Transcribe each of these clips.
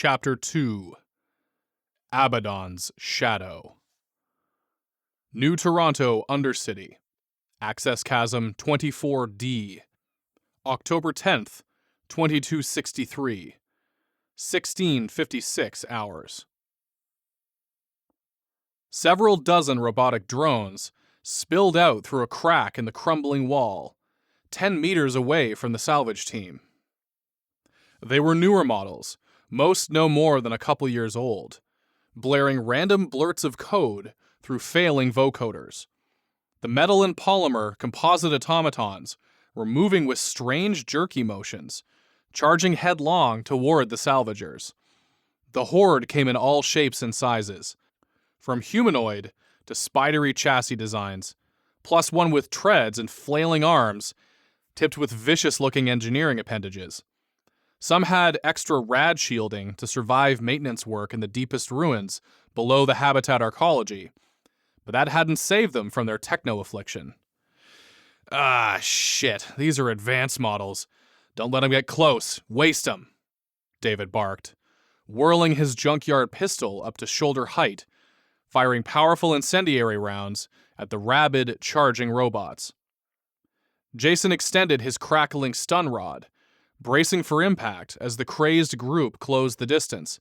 Chapter 2 Abaddon's Shadow. New Toronto, Undercity. Access Chasm 24D. October 10th, 2263. 1656 hours. Several dozen robotic drones spilled out through a crack in the crumbling wall, 10 meters away from the salvage team. They were newer models, most no more than a couple years old, blaring random blurts of code through failing vocoders. The metal and polymer composite automatons were moving with strange jerky motions, charging headlong toward the salvagers. The horde came in all shapes and sizes, from humanoid to spidery chassis designs, plus one with treads and flailing arms, tipped with vicious-looking engineering appendages. Some had extra rad shielding to survive maintenance work in the deepest ruins below the habitat arcology, but that hadn't saved them from their techno-affliction. Ah, shit, these are advanced models. Don't let them get close. Waste them, David barked, whirling his junkyard pistol up to shoulder height, firing powerful incendiary rounds at the rabid, charging robots. Jason extended his crackling stun rod, bracing for impact as the crazed group closed the distance,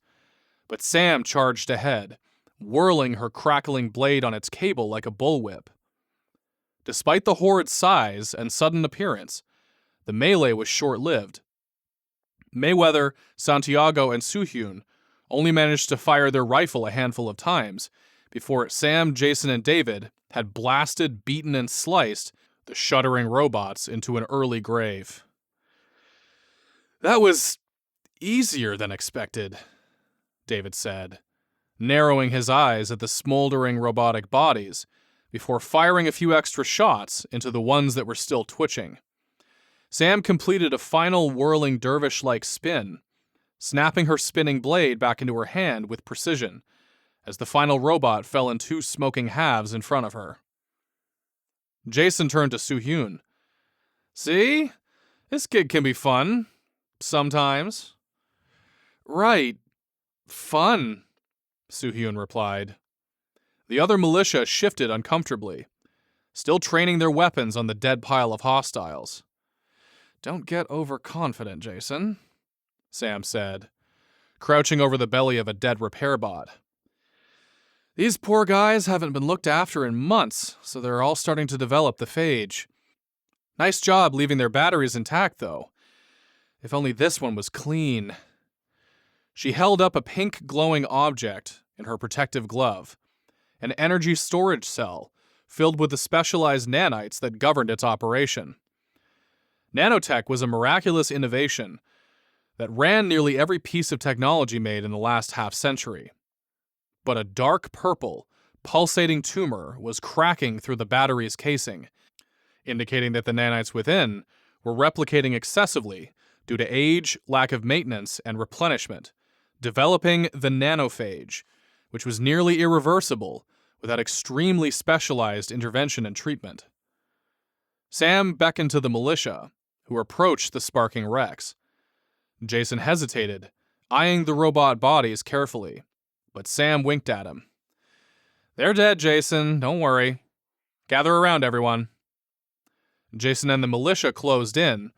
but Sam charged ahead, whirling her crackling blade on its cable like a bullwhip. Despite the horde's size and sudden appearance, the melee was short-lived. Mayweather, Santiago, and Soo-hyun only managed to fire their rifle a handful of times before Sam, Jason, and David had blasted, beaten, and sliced the shuddering robots into an early grave. That was easier than expected, David said, narrowing his eyes at the smoldering robotic bodies before firing a few extra shots into the ones that were still twitching. Sam completed a final whirling dervish-like spin, snapping her spinning blade back into her hand with precision as the final robot fell in two smoking halves in front of her. Jason turned to Soo-hyun. See? This gig can be fun. Sometimes. Right. Fun, Soo-hyun replied. The other militia shifted uncomfortably, still training their weapons on the dead pile of hostiles. Don't get overconfident, Jason, Sam said, crouching over the belly of a dead repair bot. These poor guys haven't been looked after in months, so they're all starting to develop the phage. Nice job leaving their batteries intact, though. If only this one was clean. She held up a pink glowing object in her protective glove, an energy storage cell filled with the specialized nanites that governed its operation. Nanotech was a miraculous innovation that ran nearly every piece of technology made in the last half-century. But a dark purple, pulsating tumor was cracking through the battery's casing, indicating that the nanites within were replicating excessively due to age, lack of maintenance, and replenishment, developing the nanophage, which was nearly irreversible without extremely specialized intervention and treatment. Sam beckoned to the militia, who approached the sparking wrecks. Jason hesitated, eyeing the robot bodies carefully, but Sam winked at him. They're dead, Jason, don't worry. Gather around, everyone. Jason and the militia closed in,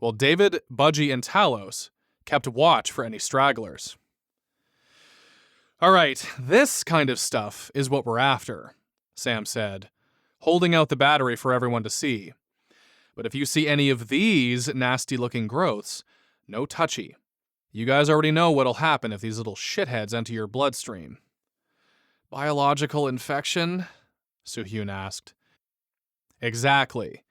while David, Budgie, and Talos kept watch for any stragglers. All right, this kind of stuff is what we're after, Sam said, holding out the battery for everyone to see. But if you see any of these nasty-looking growths, no touchy. You guys already know what'll happen if these little shitheads enter your bloodstream. Biological infection? Soo-hyun asked. Exactly.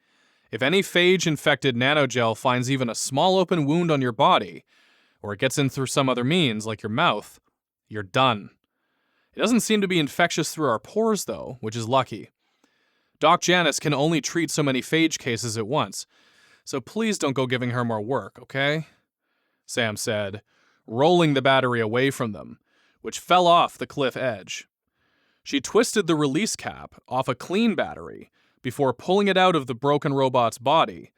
If any phage-infected nanogel finds even a small open wound on your body, or it gets in through some other means, like your mouth, you're done. It doesn't seem to be infectious through our pores, though, which is lucky. Doc Janice can only treat so many phage cases at once, so please don't go giving her more work, okay? Sam said, rolling the battery away from them, which fell off the cliff edge. She twisted the release cap off a clean battery before pulling it out of the broken robot's body,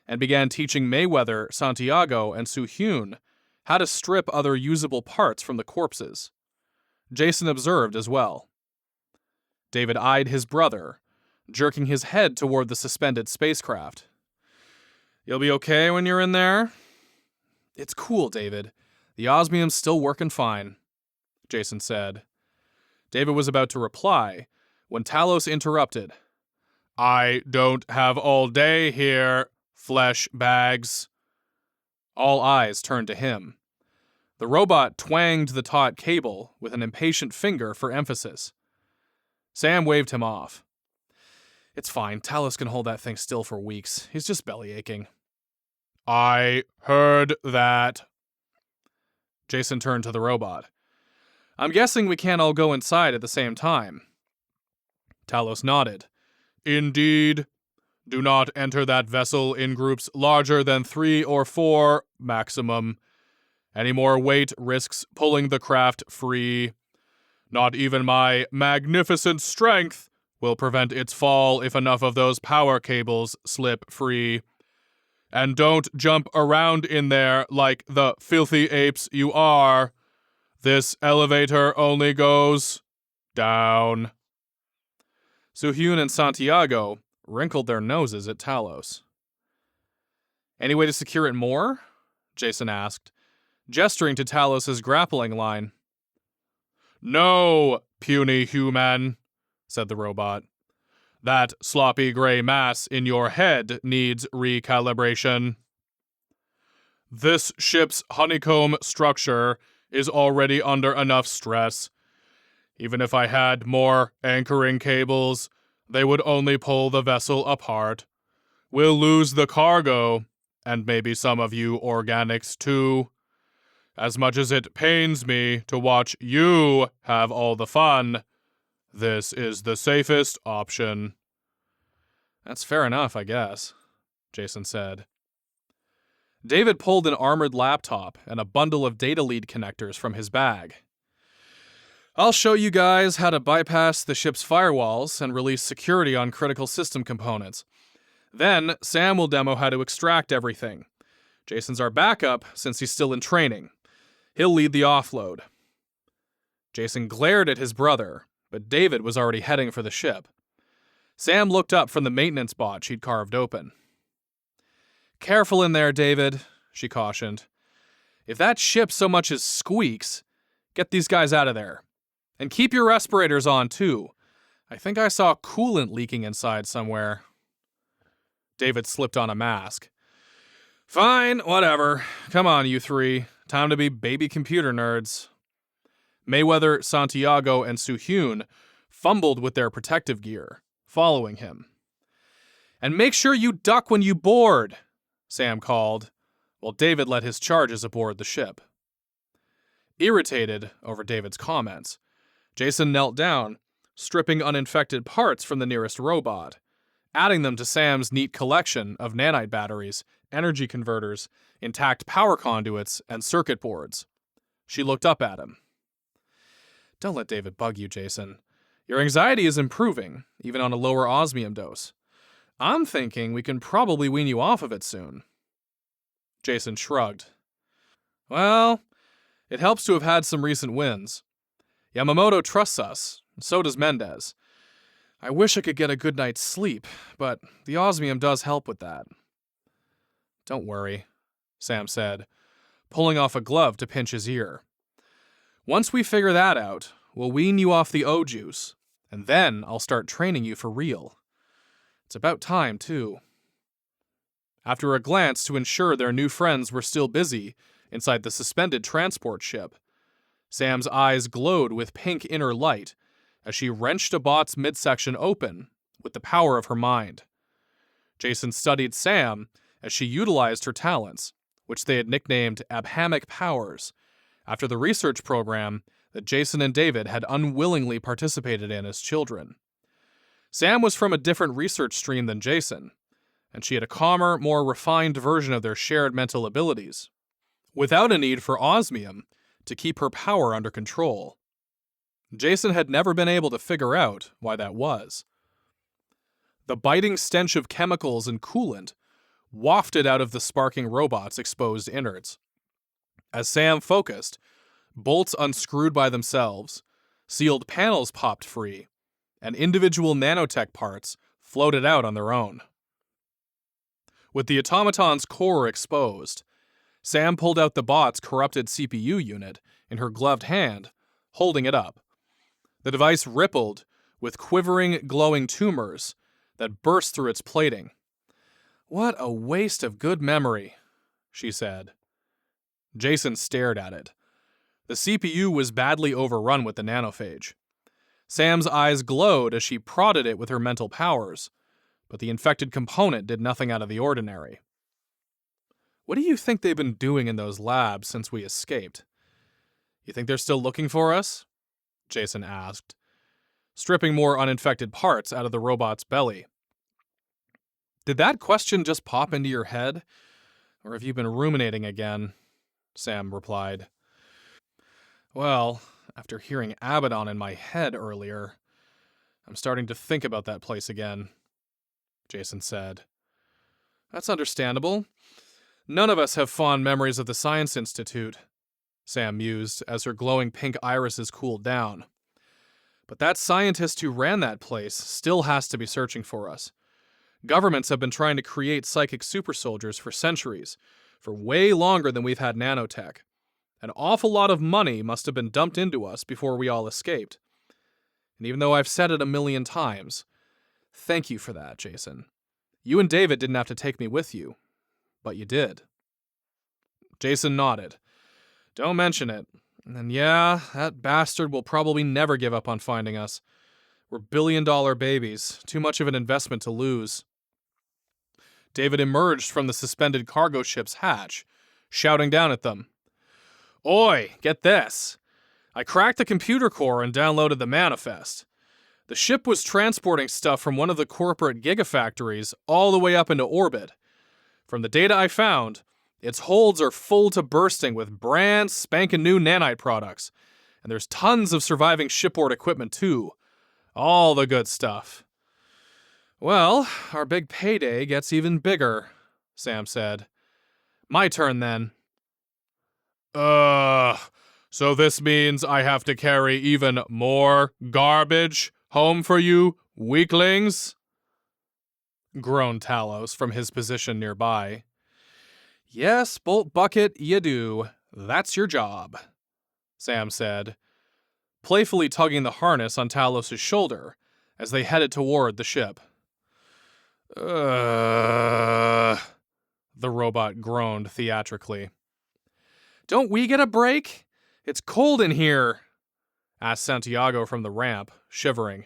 and began teaching Mayweather, Santiago, and Soo-hyun how to strip other usable parts from the corpses. Jason observed as well. David eyed his brother, jerking his head toward the suspended spacecraft. "You'll be okay when you're in there?" "It's cool, David. The osmium's still working fine," Jason said. David was about to reply when Talos interrupted. "I don't have all day here, flesh bags." All eyes turned to him. The robot twanged the taut cable with an impatient finger for emphasis. Sam waved him off. "It's fine. Talos can hold that thing still for weeks. He's just belly aching." "I heard that." Jason turned to the robot. "I'm guessing we can't all go inside at the same time." Talos nodded. "Indeed. Do not enter that vessel in groups larger than 3 or 4 maximum. Any more weight risks pulling the craft free. Not even my magnificent strength will prevent its fall if enough of those power cables slip free. And don't jump around in there like the filthy apes you are. This elevator only goes down." Suhyun and Santiago wrinkled their noses at Talos. "Any way to secure it more?" Jason asked, gesturing to Talos' grappling line. "No, puny human," said the robot. "That sloppy gray mass in your head needs recalibration. This ship's honeycomb structure is already under enough stress. Even if I had more anchoring cables, they would only pull the vessel apart. We'll lose the cargo, and maybe some of you organics too. As much as it pains me to watch you have all the fun, this is the safest option." "That's fair enough, I guess," Jason said. David pulled an armored laptop and a bundle of data lead connectors from his bag. "I'll show you guys how to bypass the ship's firewalls and release security on critical system components. Then, Sam will demo how to extract everything. Jason's our backup since he's still in training. He'll lead the offload." Jason glared at his brother, but David was already heading for the ship. Sam looked up from the maintenance bot she'd carved open. "Careful in there, David," she cautioned. "If that ship so much as squeaks, get these guys out of there. And keep your respirators on, too. I think I saw coolant leaking inside somewhere." David slipped on a mask. "Fine, whatever. Come on, you three. Time to be baby computer nerds." Mayweather, Santiago, and Suhyun fumbled with their protective gear, following him. "And make sure you duck when you board," Sam called, while David led his charges aboard the ship. Irritated over David's comments, Jason knelt down, stripping uninfected parts from the nearest robot, adding them to Sam's neat collection of nanite batteries, energy converters, intact power conduits, and circuit boards. She looked up at him. "Don't let David bug you, Jason. Your anxiety is improving, even on a lower osmium dose. I'm thinking we can probably wean you off of it soon." Jason shrugged. "Well, it helps to have had some recent wins. Yamamoto trusts us, and so does Mendez. I wish I could get a good night's sleep, but the osmium does help with that." "Don't worry," Sam said, pulling off a glove to pinch his ear. "Once we figure that out, we'll wean you off the O-juice, and then I'll start training you for real. It's about time, too." After a glance to ensure their new friends were still busy inside the suspended transport ship, Sam's eyes glowed with pink inner light as she wrenched a bot's midsection open with the power of her mind. Jason studied Sam as she utilized her talents, which they had nicknamed Abhamic Powers, after the research program that Jason and David had unwillingly participated in as children. Sam was from a different research stream than Jason, and she had a calmer, more refined version of their shared mental abilities, without a need for osmium to keep her power under control. Jason had never been able to figure out why that was. The biting stench of chemicals and coolant wafted out of the sparking robot's exposed innards. As Sam focused, bolts unscrewed by themselves, sealed panels popped free, and individual nanotech parts floated out on their own. With the automaton's core exposed, Sam pulled out the bot's corrupted CPU unit in her gloved hand, holding it up. The device rippled with quivering, glowing tumors that burst through its plating. "What a waste of good memory," she said. Jason stared at it. The CPU was badly overrun with the nanophage. Sam's eyes glowed as she prodded it with her mental powers, but the infected component did nothing out of the ordinary. "What do you think they've been doing in those labs since we escaped? You think they're still looking for us?" Jason asked, stripping more uninfected parts out of the robot's belly. "Did that question just pop into your head? Or have you been ruminating again?" Sam replied. "Well, after hearing Abaddon in my head earlier, I'm starting to think about that place again," Jason said. "That's understandable. None of us have fond memories of the Science Institute," Sam mused as her glowing pink irises cooled down. "But that scientist who ran that place still has to be searching for us. Governments have been trying to create psychic super soldiers for centuries, for way longer than we've had nanotech. An awful lot of money must have been dumped into us before we all escaped. And even though I've said it a million times, thank you for that, Jason. You and David didn't have to take me with you, but you did." Jason nodded. "Don't mention it. And yeah, that bastard will probably never give up on finding us. We're billion-dollar babies, too much of an investment to lose." David emerged from the suspended cargo ship's hatch, shouting down at them. "Oi, get this. I cracked the computer core and downloaded the manifest. The ship was transporting stuff from one of the corporate gigafactories all the way up into orbit. From the data I found, its holds are full to bursting with brand spankin' new nanite products, and there's tons of surviving shipboard equipment too. All the good stuff." "Well, our big payday gets even bigger," Sam said. "My turn then." So this means I have to carry even more garbage home for you, weaklings?" groaned Talos from his position nearby. "Yes, Bolt Bucket, you do. That's your job," Sam said, playfully tugging the harness on Talos' shoulder as they headed toward the ship. The robot groaned theatrically. "Don't we get a break? It's cold in here," asked Santiago from the ramp, shivering.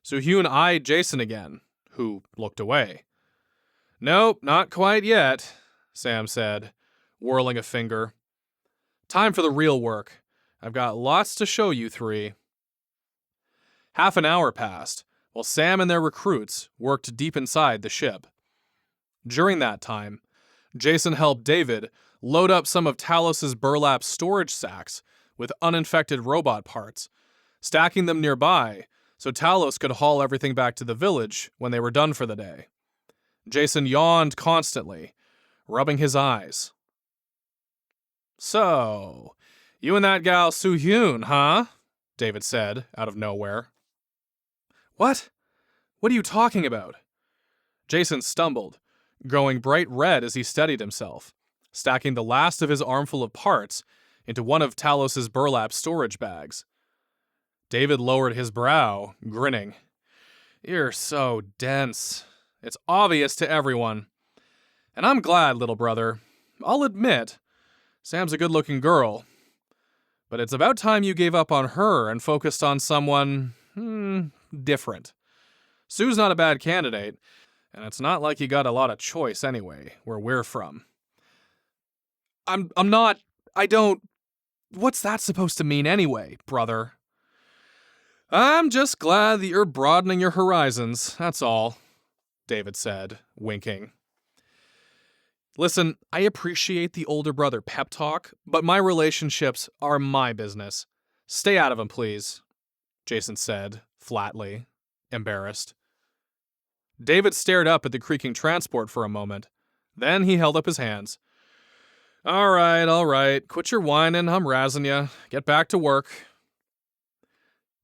Soo-Hyun eyed Jason again, who looked away. "Nope, not quite yet," Sam said, whirling a finger. "Time for the real work. I've got lots to show you three." Half an hour passed, while Sam and their recruits worked deep inside the ship. During that time, Jason helped David load up some of Talos' burlap storage sacks with uninfected robot parts, stacking them nearby so Talos could haul everything back to the village when they were done for the day. Jason yawned constantly, rubbing his eyes. "So, you and that gal Soo-Hyun, huh?" David said, out of nowhere. "What? What are you talking about?" Jason stumbled, growing bright red as he steadied himself, stacking the last of his armful of parts into one of Talos' burlap storage bags. David lowered his brow, grinning. "You're so dense. It's obvious to everyone. And I'm glad, little brother. I'll admit, Sam's a good-looking girl. But it's about time you gave up on her and focused on someone, different. Sue's not a bad candidate, and it's not like you got a lot of choice anyway, where we're from." I don't... What's that supposed to mean anyway, brother?" "I'm just glad that you're broadening your horizons, that's all," David said, winking. "Listen, I appreciate the older brother pep talk, but my relationships are my business. Stay out of them, please," Jason said, flatly, embarrassed. David stared up at the creaking transport for a moment. Then he held up his hands. All right. Quit your whining, I'm razzing ya. Get back to work.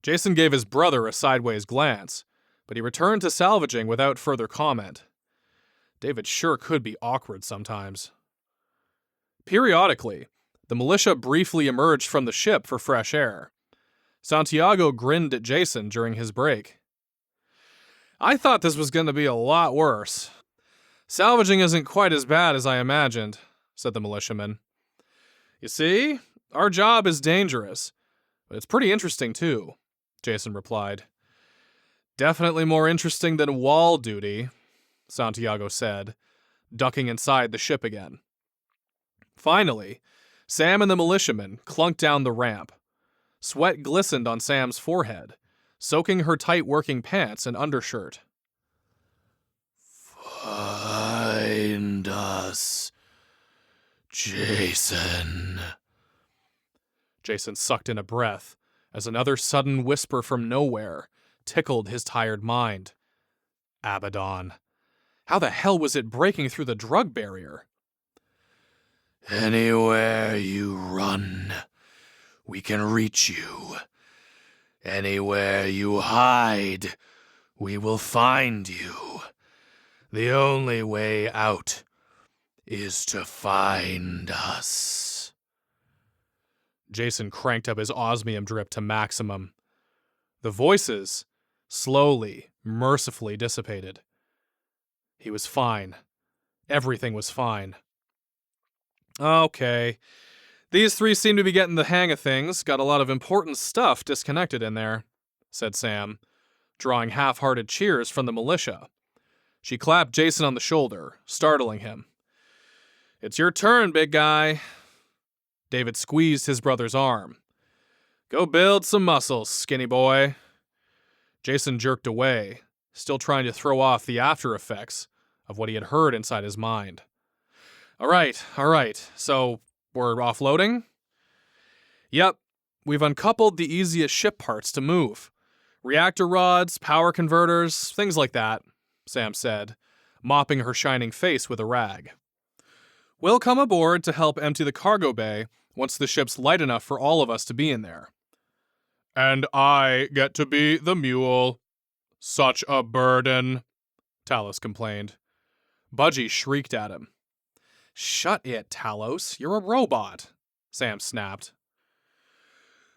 Jason gave his brother a sideways glance, but he returned to salvaging without further comment. David sure could be awkward sometimes. Periodically, the militia briefly emerged from the ship for fresh air. Santiago grinned at Jason during his break. I thought this was going to be a lot worse. Salvaging isn't quite as bad as I imagined, said the militiaman. You see, our job is dangerous, but it's pretty interesting too, Jason replied. Definitely more interesting than wall duty, Santiago said, ducking inside the ship again. Finally, Sam and the militiaman clunked down the ramp. Sweat glistened on Sam's forehead, soaking her tight working pants and undershirt. Find us, Jason. Jason sucked in a breath as another sudden whisper from nowhere tickled his tired mind. Abaddon. How the hell was it breaking through the drug barrier? Anywhere you run, we can reach you. Anywhere you hide, we will find you. The only way out is to find us. Jason cranked up his osmium drip to maximum. The voices slowly, mercifully dissipated. He was fine. Everything was fine. Okay. These three seem to be getting the hang of things. Got a lot of important stuff disconnected in there, said Sam, drawing half-hearted cheers from the militia. She clapped Jason on the shoulder, startling him. It's your turn, big guy. David squeezed his brother's arm. Go build some muscles, skinny boy. Jason jerked away, still trying to throw off the after effects of what he had heard inside his mind. All right. So, we're offloading? Yep, we've uncoupled the easiest ship parts to move. Reactor rods, power converters, things like that, Sam said, mopping her shining face with a rag. We'll come aboard to help empty the cargo bay once the ship's light enough for all of us to be in there. And I get to be the mule. Such a burden, Talos complained. Budgie shrieked at him. Shut it, Talos. You're a robot, Sam snapped.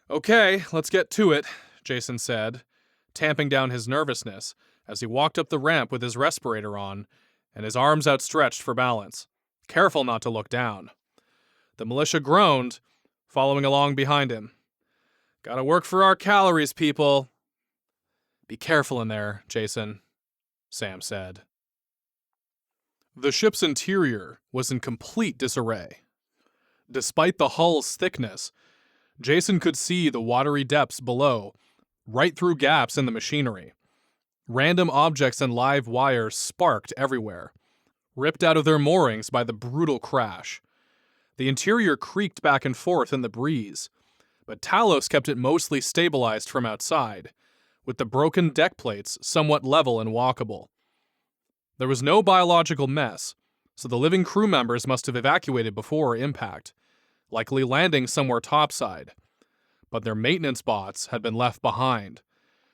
Okay, let's get to it, Jason said, tamping down his nervousness as he walked up the ramp with his respirator on and his arms outstretched for balance, careful not to look down. The militia groaned, following along behind him. Gotta work for our calories, people. Be careful in there, Jason, Sam said. The ship's interior was in complete disarray. Despite the hull's thickness, Jason could see the watery depths below, right through gaps in the machinery. Random objects and live wires sparked everywhere, ripped out of their moorings by the brutal crash. The interior creaked back and forth in the breeze, but Talos kept it mostly stabilized from outside, with the broken deck plates somewhat level and walkable. There was no biological mess, so the living crew members must have evacuated before impact, likely landing somewhere topside. But their maintenance bots had been left behind,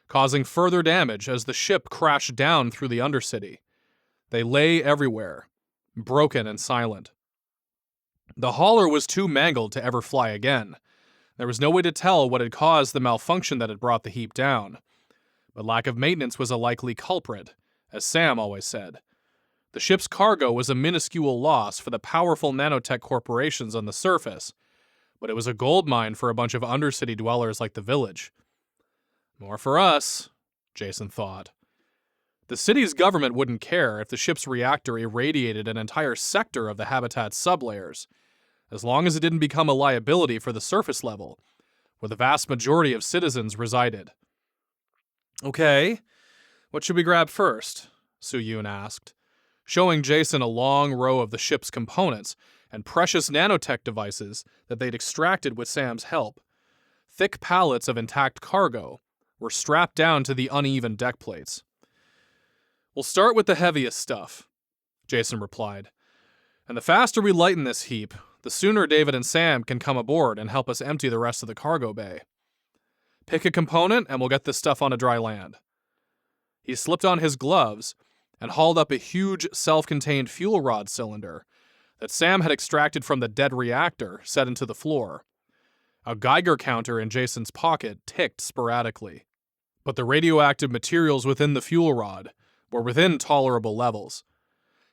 causing further damage as the ship crashed down through the Undercity. They lay everywhere, broken and silent. The hauler was too mangled to ever fly again. There was no way to tell what had caused the malfunction that had brought the heap down. But lack of maintenance was a likely culprit, as Sam always said. The ship's cargo was a minuscule loss for the powerful nanotech corporations on the surface, but it was a goldmine for a bunch of Undercity dwellers like the village. More for us, Jason thought. The city's government wouldn't care if the ship's reactor irradiated an entire sector of the habitat's sublayers, as long as it didn't become a liability for the surface level, where the vast majority of citizens resided. Okay, what should we grab first? Su-Yun asked, showing Jason a long row of the ship's components and precious nanotech devices that they'd extracted with Sam's help. Thick pallets of intact cargo were strapped down to the uneven deck plates. We'll start with the heaviest stuff, Jason replied. And the faster we lighten this heap, The sooner David and Sam can come aboard and help us empty the rest of the cargo bay. Pick a component and we'll get this stuff onto dry land. He slipped on his gloves and hauled up a huge self-contained fuel rod cylinder that Sam had extracted from the dead reactor set into the floor. A Geiger counter in Jason's pocket ticked sporadically, but the radioactive materials within the fuel rod were within tolerable levels.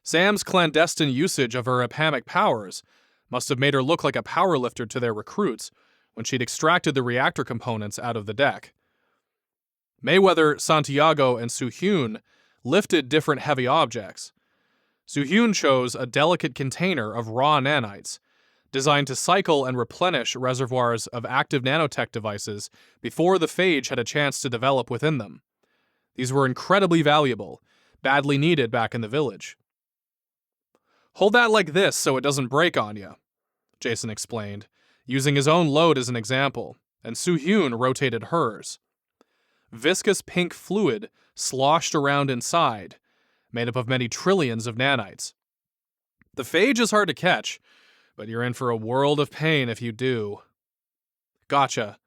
Sam's clandestine usage of her apamic powers must have made her look like a powerlifter to their recruits when she'd extracted the reactor components out of the deck. Mayweather, Santiago, and Soo-Hyun lifted different heavy objects. Soo-Hyun chose a delicate container of raw nanites, designed to cycle and replenish reservoirs of active nanotech devices before the phage had a chance to develop within them. These were incredibly valuable, badly needed back in the village. "Hold that like this so it doesn't break on you," Jason explained, using his own load as an example, and Soo-Hyun rotated hers. Viscous pink fluid sloshed around inside, made up of many trillions of nanites. The phage is hard to catch, but you're in for a world of pain if you do. "Gotcha,"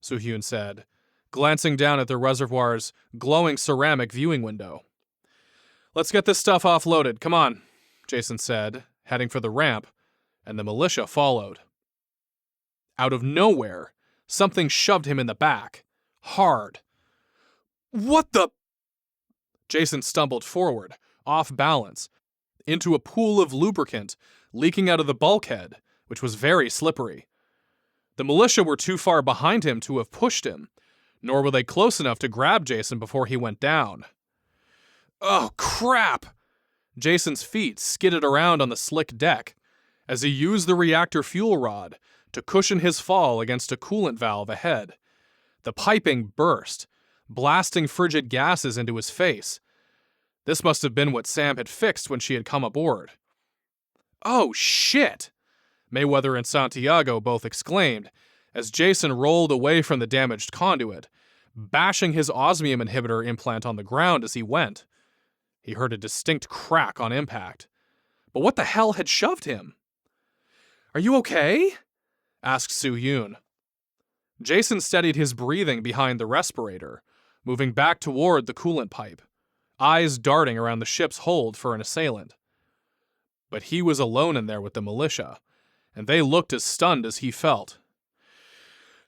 Soo-Hyun said, glancing down at the reservoir's glowing ceramic viewing window. "Let's get this stuff offloaded, come on," Jason said, heading for the ramp, and the militia followed. Out of nowhere, something shoved him in the back. Hard. "What the—" Jason stumbled forward, off balance, into a pool of lubricant leaking out of the bulkhead, which was very slippery. The militia were too far behind him to have pushed him, nor were they close enough to grab Jason before he went down. "Oh, crap!" Jason's feet skidded around on the slick deck as he used the reactor fuel rod to cushion his fall against a coolant valve ahead. The piping burst, blasting frigid gases into his face. This must have been what Sam had fixed when she had come aboard. "Oh, shit!" Mayweather and Santiago both exclaimed as Jason rolled away from the damaged conduit, bashing his osmium inhibitor implant on the ground as he went. He heard a distinct crack on impact. But what the hell had shoved him? "Are you okay?" asked Soo-Hyun. Jason steadied his breathing behind the respirator, moving back toward the coolant pipe, eyes darting around the ship's hold for an assailant. But he was alone in there with the militia, and they looked as stunned as he felt.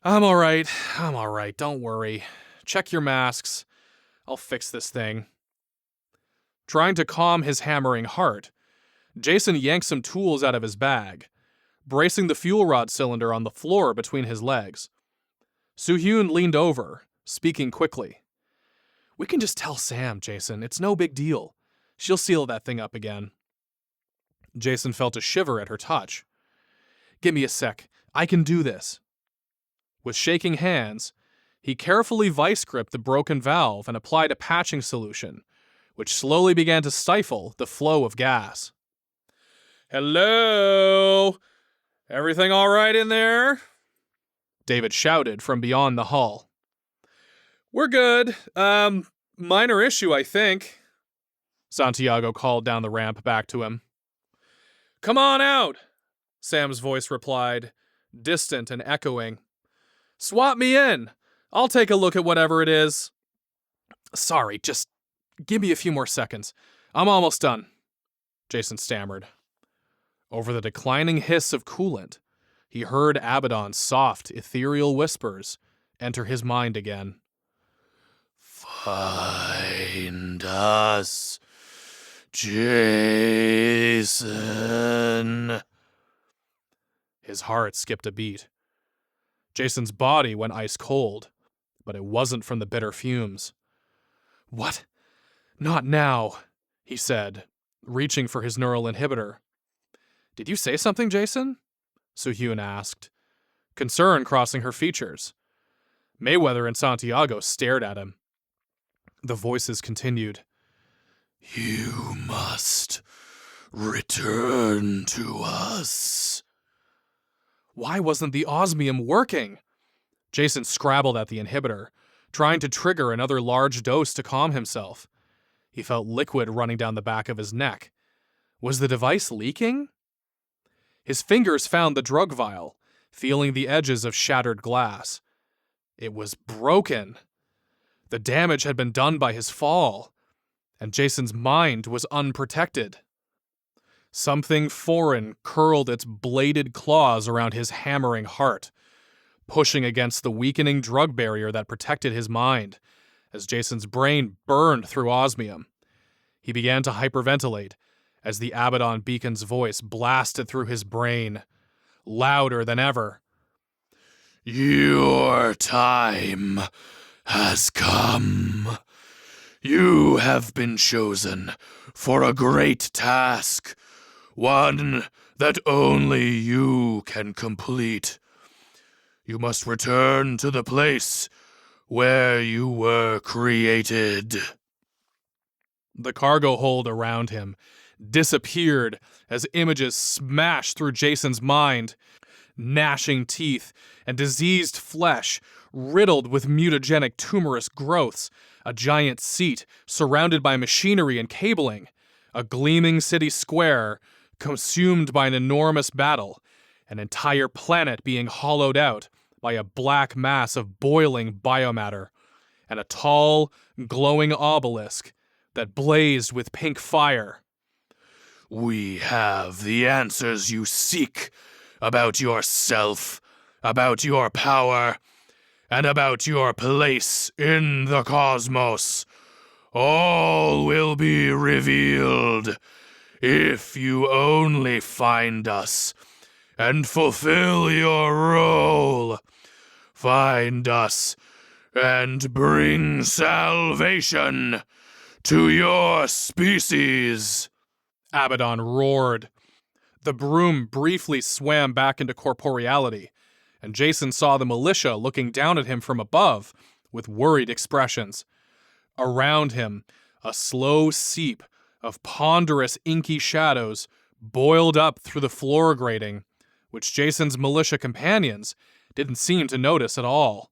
I'm all right, don't worry. Check your masks. I'll fix this thing." Trying to calm his hammering heart, Jason yanked some tools out of his bag, bracing the fuel rod cylinder on the floor between his legs. Soo-Hyun leaned over, speaking quickly. "We can just tell Sam, Jason. It's no big deal. She'll seal that thing up again." Jason felt a shiver at her touch. "Give me a sec. I can do this." With shaking hands, he carefully vice-gripped the broken valve and applied a patching solution, which slowly began to stifle the flow of gas. "Hello? Everything all right in there?" David shouted from beyond the hull. "We're good. Minor issue, I think," Santiago called down the ramp back to him. "Come on out," Sam's voice replied, distant and echoing. "Swap me in. I'll take a look at whatever it is." "Sorry, just give me a few more seconds. I'm almost done," Jason stammered. Over the declining hiss of coolant, he heard Abaddon's soft, ethereal whispers enter his mind again. "Find us, Jason." His heart skipped a beat. Jason's body went ice cold, but it wasn't from the bitter fumes. "What? Not now," he said, reaching for his neural inhibitor. "Did you say something, Jason?" Soo-Hyun asked, concern crossing her features. Mayweather and Santiago stared at him. The voices continued. "You must return to us." Why wasn't the osmium working? Jason scrabbled at the inhibitor, trying to trigger another large dose to calm himself. He felt liquid running down the back of his neck. Was the device leaking? His fingers found the drug vial, feeling the edges of shattered glass. It was broken. The damage had been done by his fall, and Jason's mind was unprotected. Something foreign curled its bladed claws around his hammering heart, pushing against the weakening drug barrier that protected his mind, as Jason's brain burned through osmium. He began to hyperventilate as the Abaddon beacon's voice blasted through his brain, louder than ever. "Your time has come. You have been chosen for a great task, one that only you can complete. You must return to the place where you were created." The cargo hold around him disappeared as images smashed through Jason's mind. Gnashing teeth and diseased flesh riddled with mutagenic tumorous growths, a giant seat surrounded by machinery and cabling, a gleaming city square consumed by an enormous battle, an entire planet being hollowed out by a black mass of boiling biomatter, and a tall, glowing obelisk that blazed with pink fire. "We have the answers you seek about yourself, about your power, and about your place in the cosmos. All will be revealed if you only find us and fulfill your role. Find us and bring salvation to your species." Abaddon roared. The broom briefly swam back into corporeality, and Jason saw the militia looking down at him from above with worried expressions. Around him, a slow seep of ponderous inky shadows boiled up through the floor grating, which Jason's militia companions didn't seem to notice at all.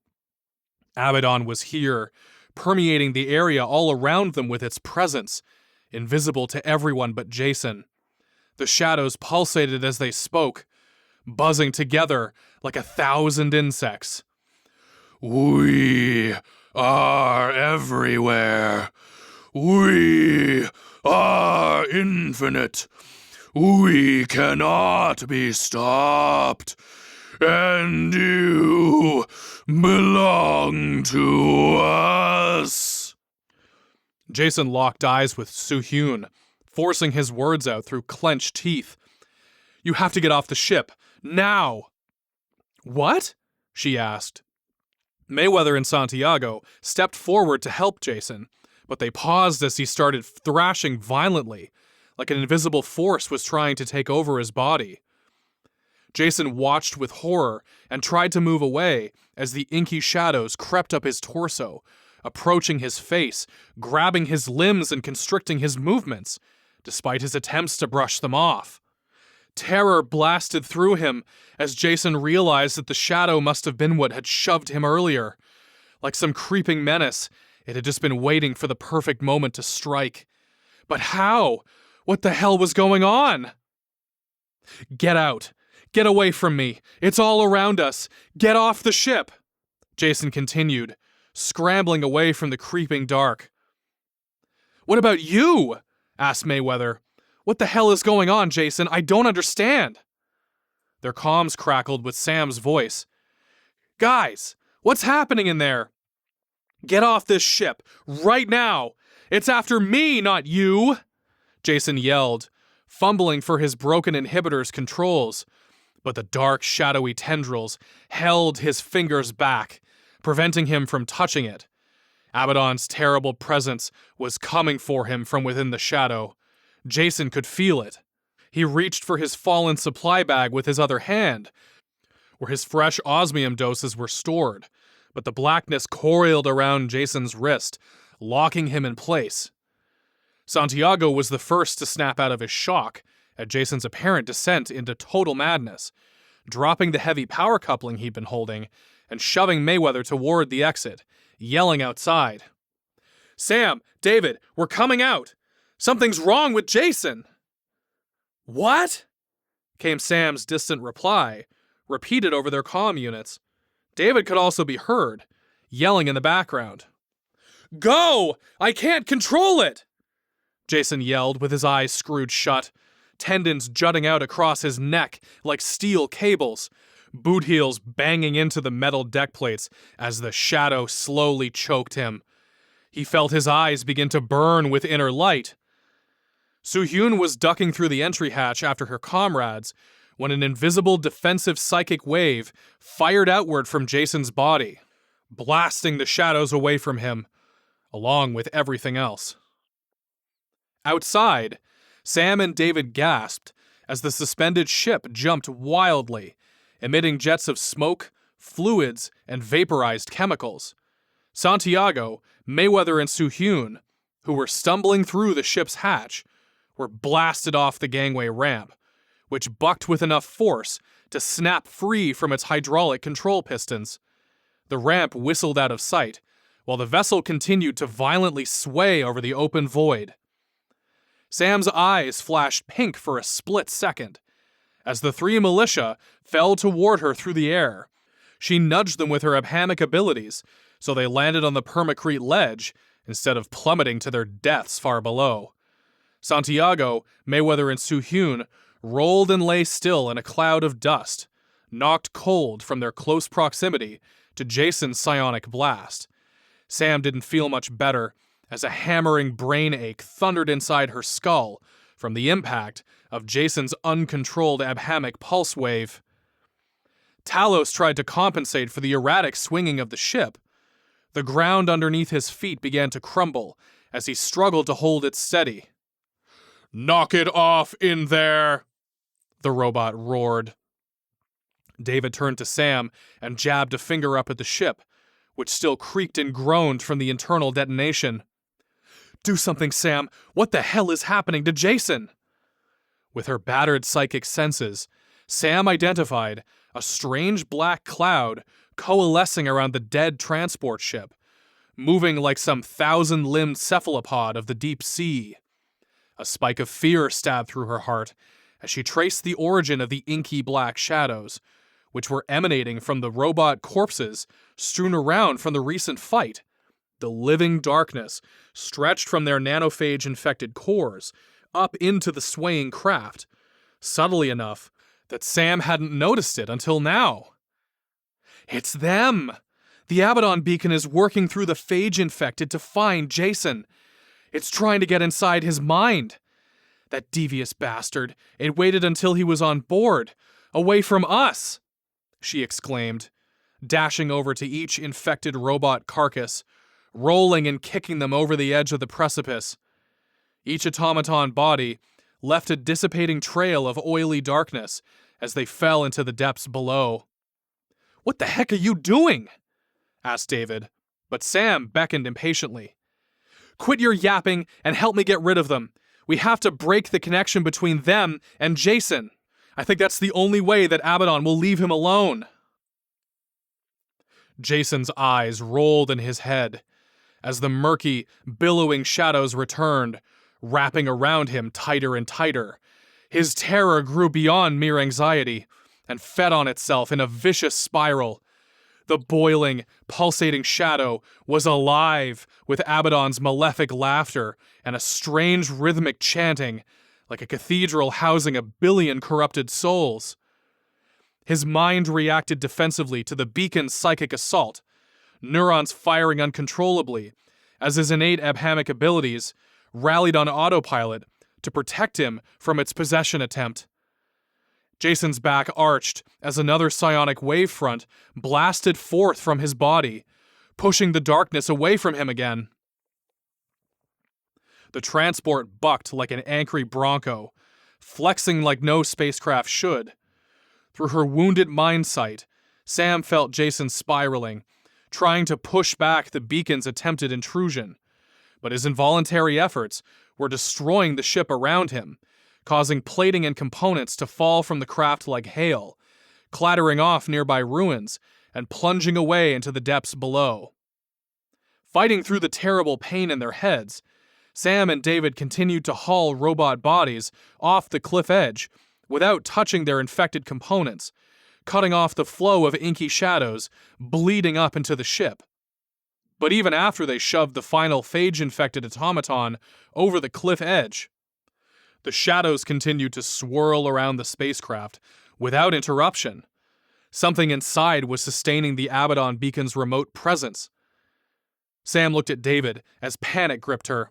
Abaddon was here, permeating the area all around them with its presence, invisible to everyone but Jason. The shadows pulsated as they spoke, buzzing together like 1,000 insects. "We are everywhere. We are infinite. We cannot be stopped. And you belong to us." Jason locked eyes with Soo-Hyun, forcing his words out through clenched teeth. "You have to get off the ship. Now!" "What?" she asked. Mayweather and Santiago stepped forward to help Jason, but they paused as he started thrashing violently, like an invisible force was trying to take over his body. Jason watched with horror and tried to move away as the inky shadows crept up his torso, approaching his face, grabbing his limbs and constricting his movements, despite his attempts to brush them off. Terror blasted through him as Jason realized that the shadow must have been what had shoved him earlier. Like some creeping menace, it had just been waiting for the perfect moment to strike. But how? What the hell was going on? "Get out! Get away from me! It's all around us! Get off the ship!" Jason continued, scrambling away from the creeping dark. "What about you?" asked Mayweather. "What the hell is going on, Jason? I don't understand." Their comms crackled with Sam's voice. "Guys, what's happening in there?" "Get off this ship, right now! It's after me, not you!" Jason yelled, fumbling for his broken inhibitor's controls, but the dark, shadowy tendrils held his fingers back, preventing him from touching it. Abaddon's terrible presence was coming for him from within the shadow. Jason could feel it. He reached for his fallen supply bag with his other hand, where his fresh osmium doses were stored, but the blackness coiled around Jason's wrist, locking him in place. Santiago was the first to snap out of his shock at Jason's apparent descent into total madness, dropping the heavy power coupling he'd been holding and shoving Mayweather toward the exit, yelling outside. "Sam, David, we're coming out! Something's wrong with Jason!" "What?" came Sam's distant reply, repeated over their comm units. David could also be heard, yelling in the background. "Go! I can't control it!" Jason yelled with his eyes screwed shut, tendons jutting out across his neck like steel cables, boot heels banging into the metal deck plates as the shadow slowly choked him. He felt his eyes begin to burn with inner light. Soo-hyun was ducking through the entry hatch after her comrades when an invisible defensive psychic wave fired outward from Jason's body, blasting the shadows away from him, along with everything else. Outside, Sam and David gasped as the suspended ship jumped wildly, emitting jets of smoke, fluids, and vaporized chemicals. Santiago, Mayweather, and Soo-hyun, who were stumbling through the ship's hatch, were blasted off the gangway ramp, which bucked with enough force to snap free from its hydraulic control pistons. The ramp whistled out of sight, while the vessel continued to violently sway over the open void. Sam's eyes flashed pink for a split second. As the three militia fell toward her through the air, she nudged them with her abhamic abilities so they landed on the permacrete ledge instead of plummeting to their deaths far below. Santiago, Mayweather, and Soo-hyun rolled and lay still in a cloud of dust, knocked cold from their close proximity to Jason's psionic blast. Sam didn't feel much better as a hammering brain ache thundered inside her skull from the impact of Jason's uncontrolled abhamic pulse wave. Talos tried to compensate for the erratic swinging of the ship. The ground underneath his feet began to crumble as he struggled to hold it steady. "Knock it off in there!" the robot roared. David turned to Sam and jabbed a finger up at the ship, which still creaked and groaned from the internal detonation. "Do something, Sam! What the hell is happening to Jason?" With her battered psychic senses, Sam identified a strange black cloud coalescing around the dead transport ship, moving like some thousand-limbed cephalopod of the deep sea. A spike of fear stabbed through her heart as she traced the origin of the inky black shadows, which were emanating from the robot corpses strewn around from the recent fight. The living darkness stretched from their nanophage-infected cores up into the swaying craft, subtly enough that Sam hadn't noticed it until now. It's them! The ABADDON beacon is working through the phage-infected to find Jason. It's trying to get inside his mind. That devious bastard. It waited until he was on board, away from us, she exclaimed, dashing over to each infected robot carcass, rolling and kicking them over the edge of the precipice. Each automaton body left a dissipating trail of oily darkness as they fell into the depths below. "What the heck are you doing?" asked David, but Sam beckoned impatiently. "Quit your yapping and help me get rid of them. We have to break the connection between them and Jason. I think that's the only way that Abaddon will leave him alone." Jason's eyes rolled in his head as the murky, billowing shadows returned, wrapping around him tighter and tighter. His terror grew beyond mere anxiety and fed on itself in a vicious spiral. The boiling, pulsating shadow was alive with Abaddon's malefic laughter and a strange rhythmic chanting, like a cathedral housing a billion corrupted souls. His mind reacted defensively to the beacon's psychic assault, neurons firing uncontrollably, as his innate abhamic abilities rallied on autopilot to protect him from its possession attempt. Jason's back arched as another psionic wavefront blasted forth from his body, pushing the darkness away from him again. The transport bucked like an angry bronco, flexing like no spacecraft should. Through her wounded mind sight, Sam felt Jason spiraling, trying to push back the beacon's attempted intrusion, but his involuntary efforts were destroying the ship around him, causing plating and components to fall from the craft like hail, clattering off nearby ruins and plunging away into the depths below. Fighting through the terrible pain in their heads, Sam and David continued to haul robot bodies off the cliff edge without touching their infected components, cutting off the flow of inky shadows bleeding up into the ship. But even after they shoved the final phage-infected automaton over the cliff edge, the shadows continued to swirl around the spacecraft without interruption. Something inside was sustaining the ABADDON beacon's remote presence. Sam looked at David as panic gripped her.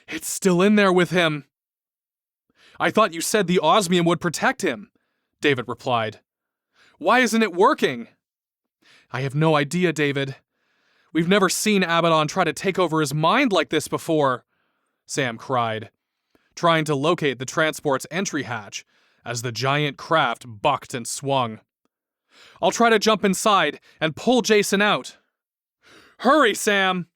"It's still in there with him." "I thought you said the osmium would protect him," David replied. "Why isn't it working?" "I have no idea, David. We've never seen ABADDON try to take over his mind like this before," Sam cried, trying to locate the transport's entry hatch as the giant craft bucked and swung. "I'll try to jump inside and pull Jason out." "Hurry, Sam!"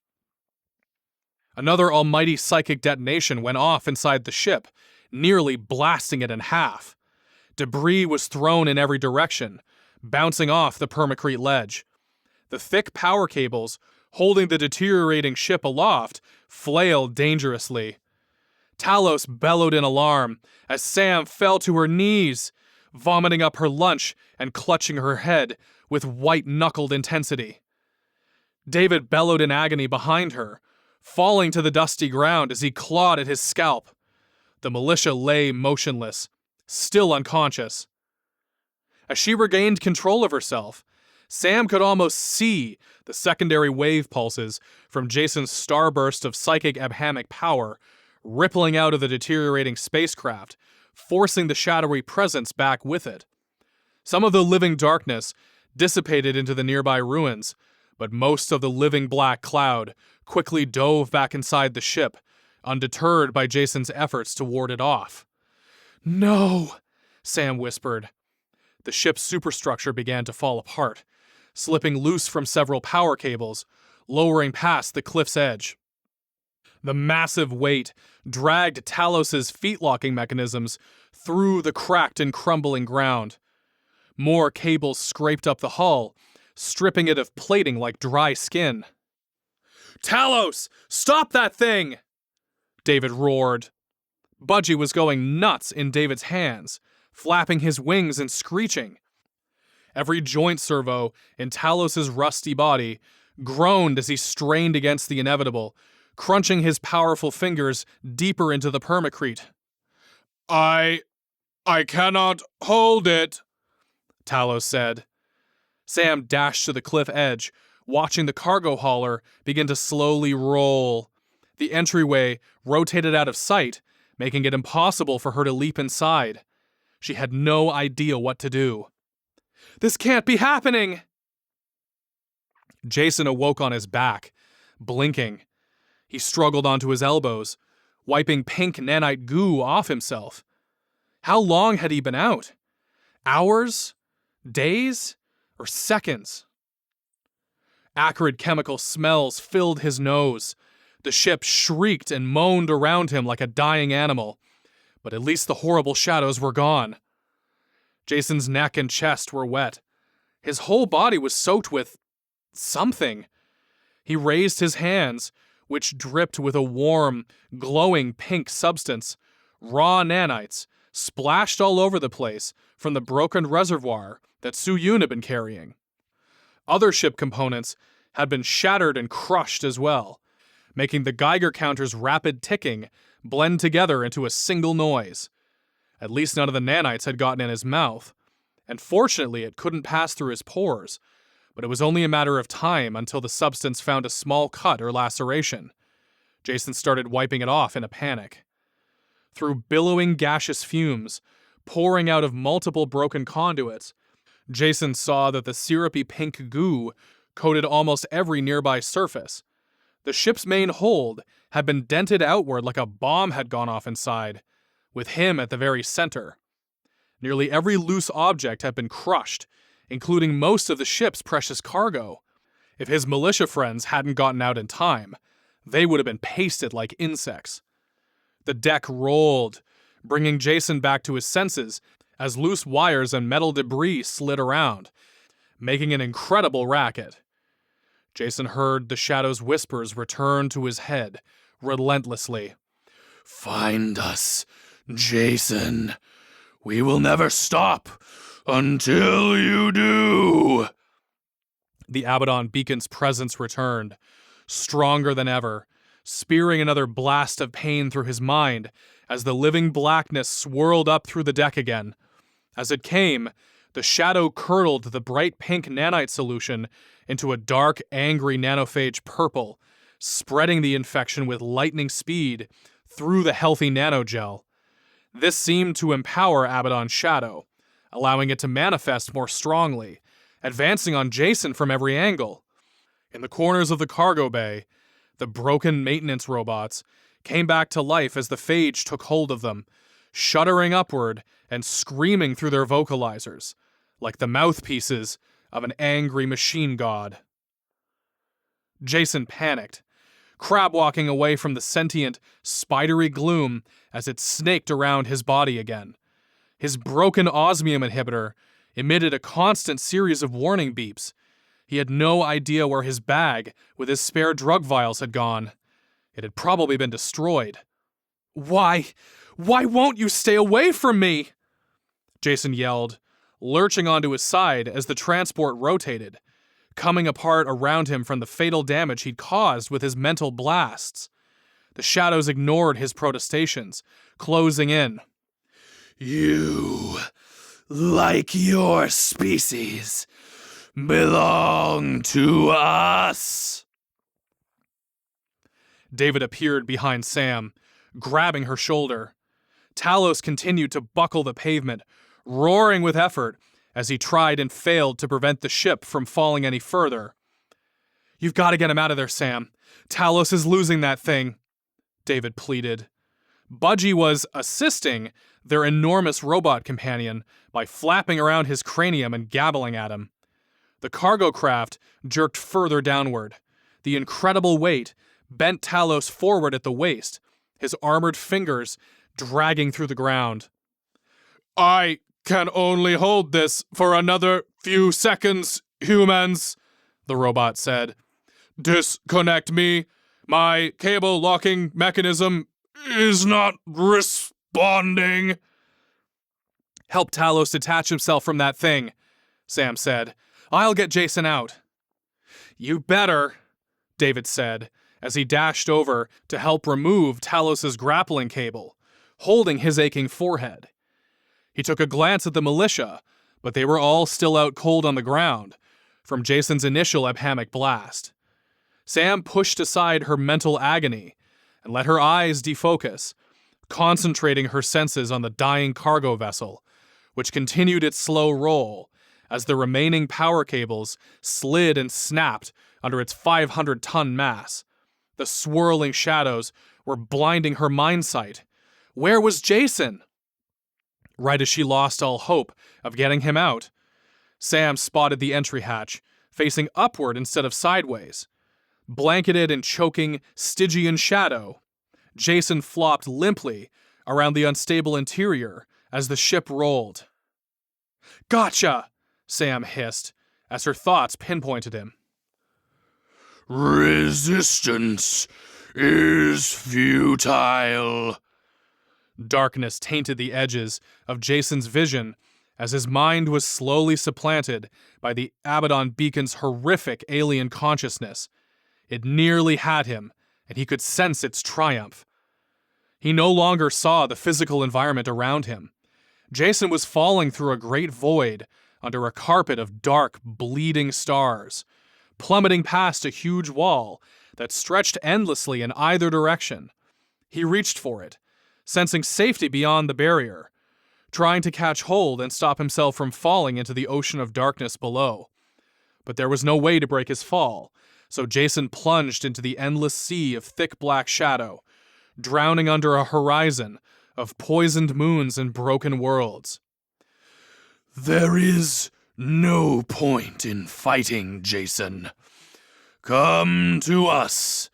Another almighty psychic detonation went off inside the ship, nearly blasting it in half. Debris was thrown in every direction, bouncing off the permacrete ledge. The thick power cables holding the deteriorating ship aloft flailed dangerously. Talos bellowed in alarm as Sam fell to her knees, vomiting up her lunch and clutching her head with white-knuckled intensity. David bellowed in agony behind her, falling to the dusty ground as he clawed at his scalp. The militia lay motionless, still unconscious. As she regained control of herself, Sam could almost see the secondary wave pulses from Jason's starburst of psychic abhamic power rippling out of the deteriorating spacecraft, forcing the shadowy presence back with it. Some of the living darkness dissipated into the nearby ruins, but most of the living black cloud quickly dove back inside the ship, undeterred by Jason's efforts to ward it off. "No," Sam whispered. The ship's superstructure began to fall apart, slipping loose from several power cables, lowering past the cliff's edge. The massive weight dragged Talos's feet-locking mechanisms through the cracked and crumbling ground. More cables scraped up the hull, stripping it of plating like dry skin. "Talos, stop that thing!" David roared. Budgie was going nuts in David's hands, flapping his wings and screeching. Every joint servo in Talos's rusty body groaned as he strained against the inevitable, crunching his powerful fingers deeper into the permacrete. I cannot hold it," Talos said. Sam dashed to the cliff edge, watching the cargo hauler begin to slowly roll. The entryway rotated out of sight, making it impossible for her to leap inside. She had no idea what to do. "This can't be happening!" Jason awoke on his back, blinking. He struggled onto his elbows, wiping pink nanite goo off himself. How long had he been out? Hours? Days? Or seconds? Acrid chemical smells filled his nose. The ship shrieked and moaned around him like a dying animal, but at least the horrible shadows were gone. Jason's neck and chest were wet. His whole body was soaked with something. He raised his hands, which dripped with a warm, glowing pink substance. Raw nanites splashed all over the place from the broken reservoir that Su-Yun had been carrying. Other ship components had been shattered and crushed as well, making the Geiger counter's rapid ticking blend together into a single noise. At least none of the nanites had gotten in his mouth, and fortunately it couldn't pass through his pores, but it was only a matter of time until the substance found a small cut or laceration. Jason started wiping it off in a panic. Through billowing gaseous fumes, pouring out of multiple broken conduits, Jason saw that the syrupy pink goo coated almost every nearby surface. The ship's main hold had been dented outward like a bomb had gone off inside, with him at the very center. Nearly every loose object had been crushed, including most of the ship's precious cargo. If his militia friends hadn't gotten out in time, they would have been pasted like insects. The deck rolled, bringing Jason back to his senses as loose wires and metal debris slid around, making an incredible racket. Jason heard the shadow's whispers return to his head relentlessly. "Find us, Jason. We will never stop until you do. The Abaddon beacon's presence returned, stronger than ever, spearing another blast of pain through his mind as the living blackness swirled up through the deck again. As it came, the shadow curdled the bright pink nanite solution into a dark, angry nanophage purple, spreading the infection with lightning speed through the healthy nanogel. This seemed to empower Abaddon's shadow, allowing it to manifest more strongly, advancing on Jason from every angle. In the corners of the cargo bay, the broken maintenance robots came back to life as the phage took hold of them, shuddering upward and screaming through their vocalizers, like the mouthpieces of an angry machine god. Jason panicked, crab-walking away from the sentient, spidery gloom as it snaked around his body again. His broken osmium inhibitor emitted a constant series of warning beeps. He had no idea where his bag with his spare drug vials had gone. It had probably been destroyed. Why won't you stay away from me? Jason yelled, lurching onto his side as the transport rotated, coming apart around him from the fatal damage he'd caused with his mental blasts. The shadows ignored his protestations, closing in. You, like your species, belong to us. David appeared behind Sam, grabbing her shoulder. Talos continued to buckle the pavement, roaring with effort as he tried and failed to prevent the ship from falling any further. You've got to get him out of there, Sam. Talos is losing that thing, David pleaded. Budgie was assisting their enormous robot companion by flapping around his cranium and gabbling at him. The cargo craft jerked further downward. The incredible weight bent Talos forward at the waist, his armored fingers dragging through the ground. I can only hold this for another few seconds, humans, the robot said. Disconnect me. My cable locking mechanism is not responding. Help Talos detach himself from that thing, Sam said. I'll get Jason out. You better, David said, as he dashed over to help remove Talos's grappling cable, holding his aching forehead. He took a glance at the militia, but they were all still out cold on the ground from Jason's initial abhamic blast. Sam pushed aside her mental agony and let her eyes defocus, concentrating her senses on the dying cargo vessel, which continued its slow roll as the remaining power cables slid and snapped under its 500-ton mass. The swirling shadows were blinding her mind sight. Where was Jason? Right as she lost all hope of getting him out, Sam spotted the entry hatch, facing upward instead of sideways. Blanketed in choking Stygian shadow, Jason flopped limply around the unstable interior as the ship rolled. Gotcha! Sam hissed as her thoughts pinpointed him. Resistance is futile. Darkness tainted the edges of Jason's vision as his mind was slowly supplanted by the Abaddon beacon's horrific alien consciousness. It nearly had him, and he could sense its triumph. He no longer saw the physical environment around him. Jason was falling through a great void under a carpet of dark, bleeding stars, plummeting past a huge wall that stretched endlessly in either direction. He reached for it, sensing safety beyond the barrier, trying to catch hold and stop himself from falling into the ocean of darkness below. But there was no way to break his fall, so Jason plunged into the endless sea of thick black shadow, drowning under a horizon of poisoned moons and broken worlds. There is no point in fighting, Jason. Come to us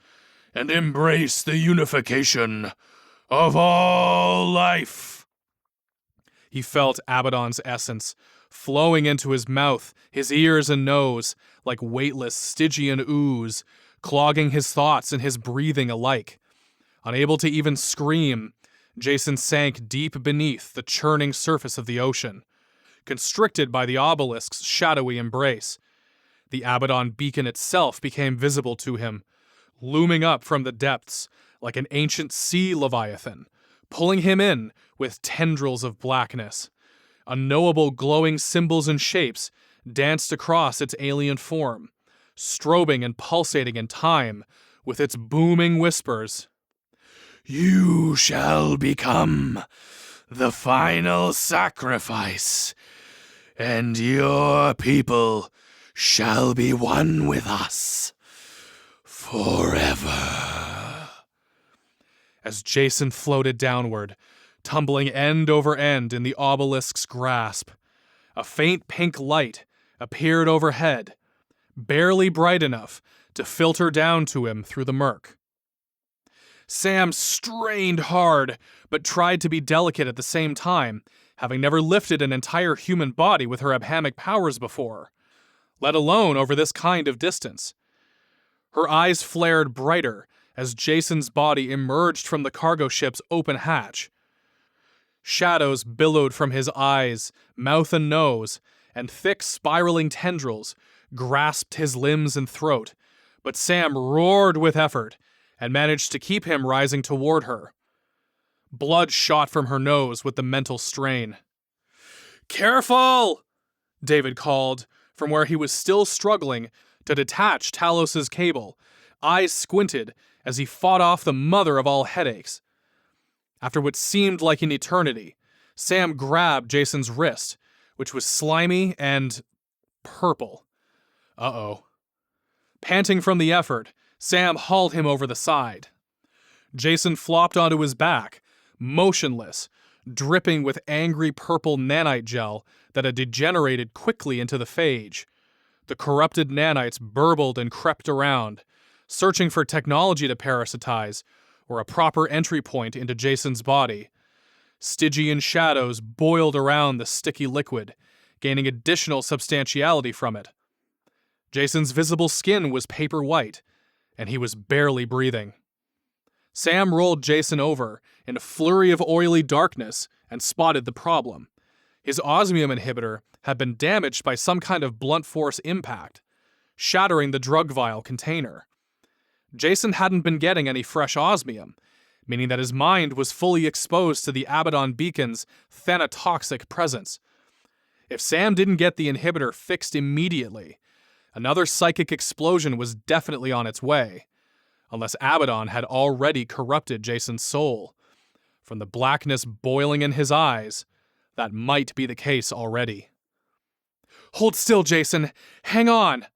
and embrace the unification of all life. He felt Abaddon's essence flowing into his mouth, his ears and nose like weightless Stygian ooze, clogging his thoughts and his breathing alike. Unable to even scream, Jason sank deep beneath the churning surface of the ocean, constricted by the obelisk's shadowy embrace. The Abaddon beacon itself became visible to him, looming up from the depths like an ancient sea leviathan, pulling him in with tendrils of blackness. Unknowable glowing symbols and shapes danced across its alien form, strobing and pulsating in time with its booming whispers. "You shall become the final sacrifice, and your people shall be one with us forever." As Jason floated downward, tumbling end over end in the obelisk's grasp, a faint pink light appeared overhead, barely bright enough to filter down to him through the murk. Sam strained hard, but tried to be delicate at the same time, having never lifted an entire human body with her abhamic powers before, let alone over this kind of distance. Her eyes flared brighter as Jason's body emerged from the cargo ship's open hatch. Shadows billowed from his eyes, mouth and nose, and thick spiraling tendrils grasped his limbs and throat, but Sam roared with effort and managed to keep him rising toward her. Blood shot from her nose with the mental strain. "Careful!" David called from where he was still struggling to detach Talos's cable, eyes squinted as he fought off the mother of all headaches. After what seemed like an eternity, Sam grabbed Jason's wrist, which was slimy and purple. Uh-oh. Panting from the effort, Sam hauled him over the side. Jason flopped onto his back, motionless, dripping with angry purple nanite gel that had degenerated quickly into the phage. The corrupted nanites burbled and crept around, searching for technology to parasitize or a proper entry point into Jason's body. Stygian shadows boiled around the sticky liquid, gaining additional substantiality from it. Jason's visible skin was paper white, and he was barely breathing. Sam rolled Jason over in a flurry of oily darkness and spotted the problem. His osmium inhibitor had been damaged by some kind of blunt force impact, shattering the drug vial container. Jason hadn't been getting any fresh osmium, meaning that his mind was fully exposed to the Abaddon beacon's thanatoxic presence. If Sam didn't get the inhibitor fixed immediately, another psychic explosion was definitely on its way, unless Abaddon had already corrupted Jason's soul. From the blackness boiling in his eyes, that might be the case already. "Hold still, Jason. Hang on,"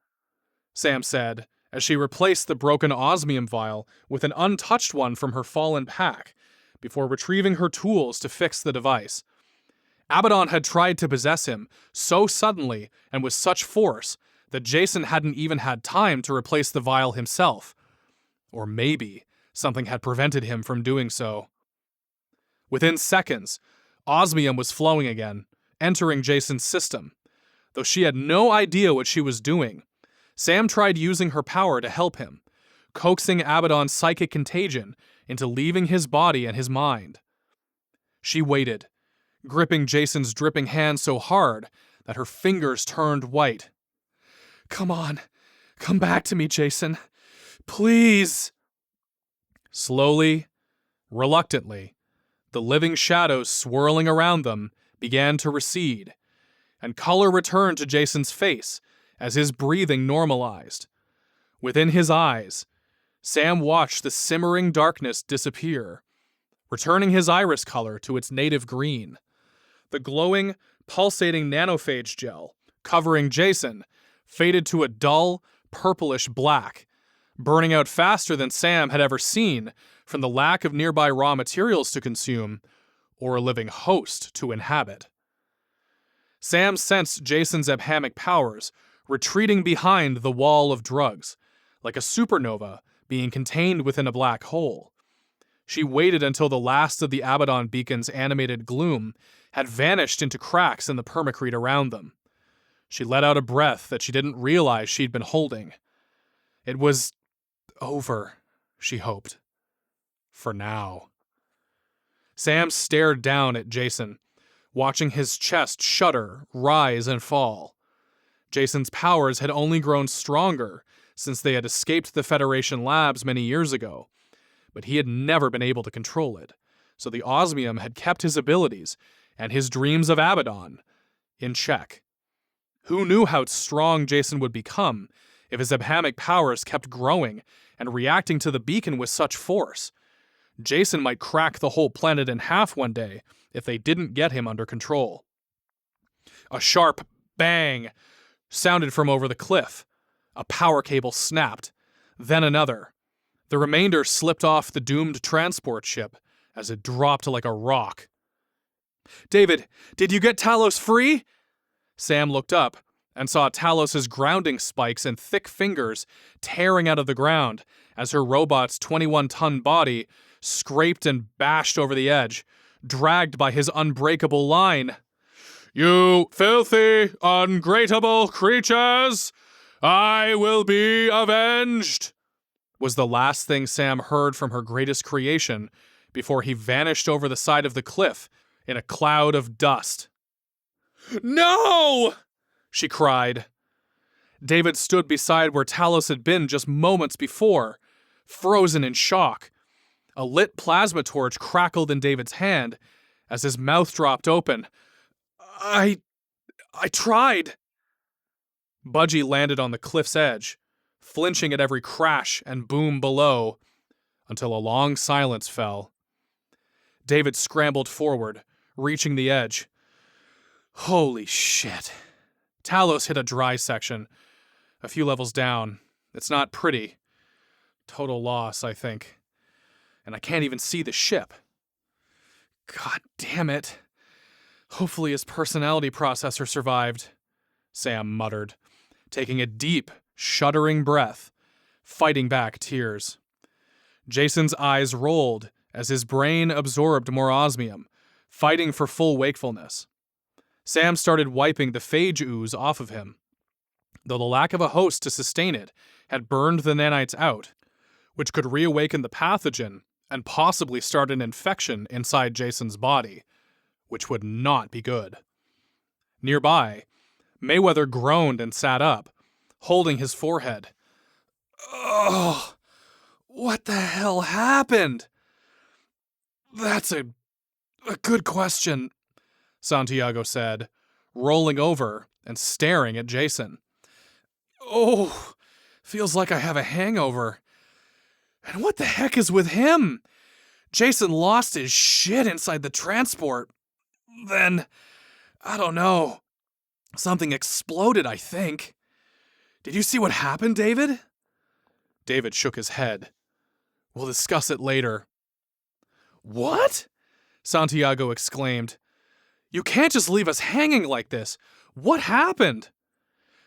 Sam said, as she replaced the broken osmium vial with an untouched one from her fallen pack, before retrieving her tools to fix the device. Abaddon had tried to possess him so suddenly and with such force that Jason hadn't even had time to replace the vial himself. Or maybe something had prevented him from doing so. Within seconds, osmium was flowing again, entering Jason's system. Though she had no idea what she was doing, Sam tried using her power to help him, coaxing Abaddon's psychic contagion into leaving his body and his mind. She waited, gripping Jason's dripping hand so hard that her fingers turned white. "Come on, come back to me, Jason. Please." Slowly, reluctantly, the living shadows swirling around them began to recede, and color returned to Jason's face as his breathing normalized. Within his eyes, Sam watched the simmering darkness disappear, returning his iris color to its native green. The glowing, pulsating nanophage gel covering Jason faded to a dull, purplish black, burning out faster than Sam had ever seen from the lack of nearby raw materials to consume or a living host to inhabit. Sam sensed Jason's abhamic powers retreating behind the wall of drugs, like a supernova being contained within a black hole. She waited until the last of the Abaddon beacon's animated gloom had vanished into cracks in the permacrete around them. She let out a breath that she didn't realize she'd been holding. It was over, she hoped. For now. Sam stared down at Jason, watching his chest shudder, rise, and fall. Jason's powers had only grown stronger since they had escaped the Federation labs many years ago, but he had never been able to control it, so the osmium had kept his abilities and his dreams of Abaddon in check. Who knew how strong Jason would become if his abhamic powers kept growing and reacting to the beacon with such force? Jason might crack the whole planet in half one day if they didn't get him under control. A sharp bang sounded from over the cliff. A power cable snapped, then another. The remainder slipped off the doomed transport ship as it dropped like a rock. "David, did you get Talos free?" Sam looked up and saw Talos's grounding spikes and thick fingers tearing out of the ground as her robot's 21-ton body scraped and bashed over the edge, dragged by his unbreakable line. "You filthy, ungrateful creatures! I will be avenged!" was the last thing Sam heard from her greatest creation before he vanished over the side of the cliff in a cloud of dust. "No!" she cried. David stood beside where Talos had been just moments before, frozen in shock. A lit plasma torch crackled in David's hand as his mouth dropped open. I tried." Budgie landed on the cliff's edge, flinching at every crash and boom below, until a long silence fell. David scrambled forward, reaching the edge. Holy shit. Talos hit a dry section, a few levels down. It's not pretty. Total loss, I think. And I can't even see the ship. God damn it. Hopefully his personality processor survived, Sam muttered, taking a deep, shuddering breath, fighting back tears. Jason's eyes rolled as his brain absorbed more osmium, fighting for full wakefulness. Sam started wiping the phage ooze off of him, though the lack of a host to sustain it had burned the nanites out, which could reawaken the pathogen and possibly start an infection inside Jason's body, which would not be good. Nearby, Mayweather groaned and sat up, holding his forehead. "Oh, what the hell happened?" "That's a good question," Santiago said, rolling over and staring at Jason. "Oh, feels like I have a hangover. And what the heck is with him? Jason lost his shit inside the transport. Then, I don't know, something exploded, I think. Did you see what happened, David?" David shook his head. "We'll discuss it later." "What?" Santiago exclaimed. "You can't just leave us hanging like this. What happened?"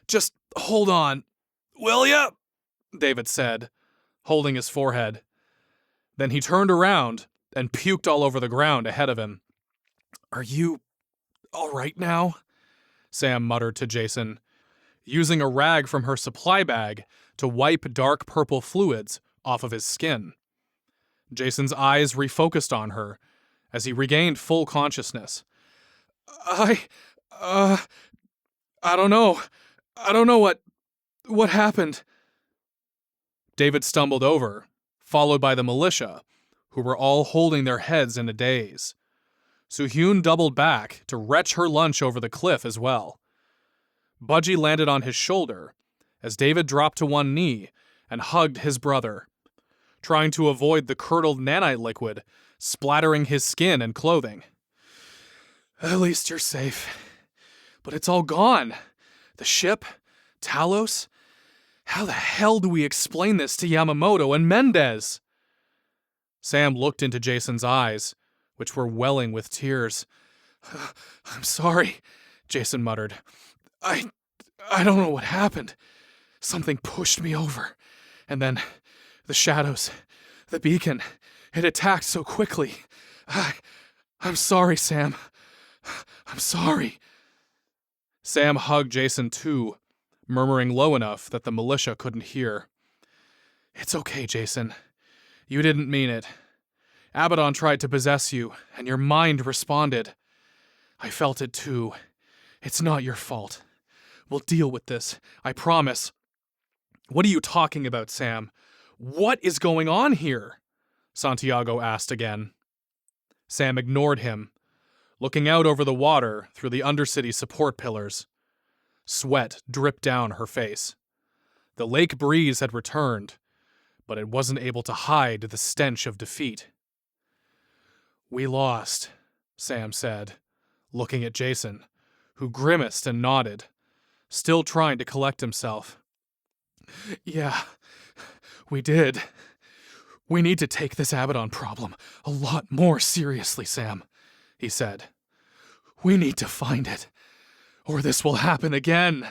"Just hold on, will ya?" David said, holding his forehead. Then he turned around and puked all over the ground ahead of him. "Are you all right now?" Sam muttered to Jason, using a rag from her supply bag to wipe dark purple fluids off of his skin. Jason's eyes refocused on her as he regained full consciousness. I don't know. I don't know what happened." David stumbled over, followed by the militia, who were all holding their heads in a daze. Suhyun doubled back to retch her lunch over the cliff as well. Budgie landed on his shoulder as David dropped to one knee and hugged his brother, trying to avoid the curdled nanite liquid splattering his skin and clothing. "At least you're safe. But it's all gone. The ship, Talos. How the hell do we explain this to Yamamoto and Mendez?" Sam looked into Jason's eyes, which were welling with tears. "I'm sorry," Jason muttered. I don't know what happened. Something pushed me over. And then the shadows, the beacon, it attacked so quickly. I'm sorry, Sam. I'm sorry." Sam hugged Jason too, murmuring low enough that the militia couldn't hear. "It's okay, Jason. You didn't mean it. Abaddon tried to possess you, and your mind responded. I felt it too. It's not your fault. We'll deal with this, I promise. What are you talking about, Sam? What is going on here? Santiago asked again. Sam ignored him, looking out over the water through the Undercity support pillars. Sweat dripped down her face. The lake breeze had returned, but it wasn't able to hide the stench of defeat. We lost, Sam said, looking at Jason, who grimaced and nodded, still trying to collect himself. Yeah, we did. We need to take this Abaddon problem a lot more seriously, Sam, he said. We need to find it, or this will happen again.